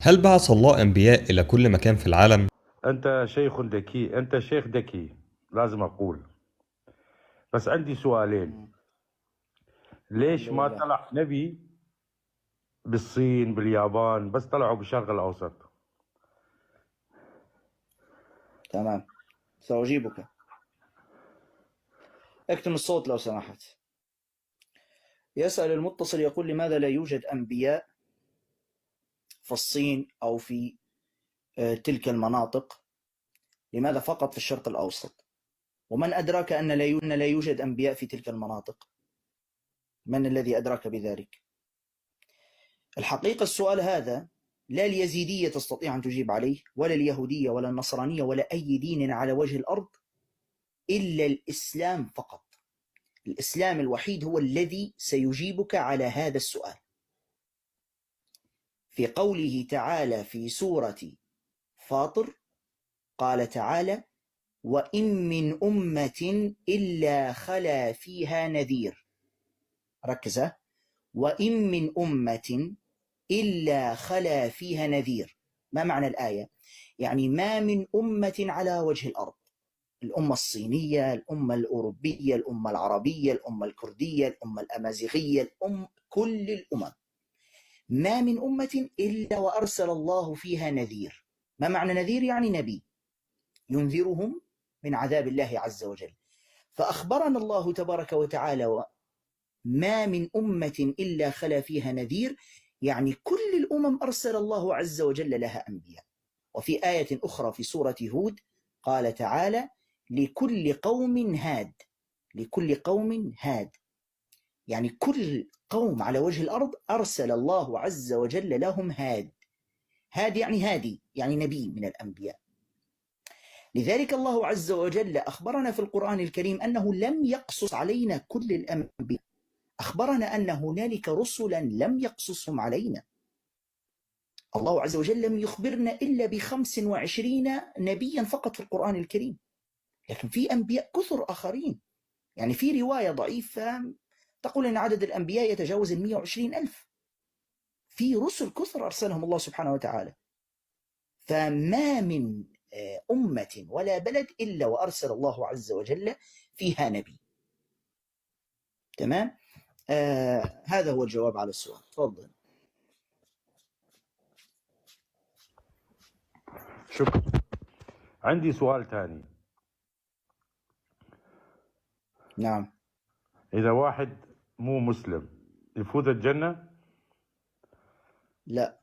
هل بعث الله أنبياء إلى كل مكان في العالم؟ أنت شيخ ذكي، أنت شيخ ذكي، لازم أقول. بس عندي سؤالين. الحمد ليش ما لله. طلع نبي بالصين باليابان، بس طلعوا بالشرق الأوسط؟ تمام، سأجيبك. اكتم الصوت لو سمحت. يسأل المتصل يقول: لماذا لا يوجد أنبياء في الصين أو في تلك المناطق؟ لماذا فقط في الشرق الأوسط؟ ومن أدراك أن لا يوجد أنبياء في تلك المناطق؟ من الذي أدراك بذلك؟ الحقيقة السؤال هذا لا اليزيدية تستطيع أن تجيب عليه، ولا اليهودية ولا النصرانية ولا أي دين على وجه الأرض، إلا الإسلام فقط. الإسلام الوحيد هو الذي سيجيبك على هذا السؤال. في قوله تعالى في سورة فاطر قال تعالى: وإن من أمة إلا خلا فيها نذير. ركز، وإن من أمة إلا خلا فيها نذير. ما معنى الآية؟ يعني ما من أمة على وجه الأرض، الأمة الصينية، الأمة الأوروبية، الأمة العربية، الأمة الكردية، الأمة الأمازيغية، كل الأمم، ما من أمة إلا وأرسل الله فيها نذير. ما معنى نذير؟ يعني نبي ينذرهم من عذاب الله عز وجل. فأخبرنا الله تبارك وتعالى: ما من أمة إلا خلا فيها نذير، يعني كل الأمم أرسل الله عز وجل لها أنبياء. وفي آية أخرى في سورة هود قال تعالى: لكل قوم هاد. لكل قوم هاد، يعني كل قوم على وجه الأرض أرسل الله عز وجل لهم هاد. هاد يعني هادي، يعني نبي من الأنبياء. لذلك الله عز وجل أخبرنا في القرآن الكريم أنه لم يقصص علينا كل الأنبياء، أخبرنا أن هنالك رسلا لم يقصصهم علينا. الله عز وجل لم يخبرنا إلا ب25 نبيا فقط في القرآن الكريم، لكن في أنبياء كثر آخرين. يعني في رواية ضعيفة تقول أن عدد الأنبياء يتجاوز 120,000. في رسل كثر أرسلهم الله سبحانه وتعالى. فما من أمة ولا بلد إلا وأرسل الله عز وجل فيها نبي. تمام؟ هذا هو الجواب على السؤال. تفضل. شكرا. عندي سؤال ثاني. نعم. إذا واحد مو مسلم يفوز الجنة؟ لا،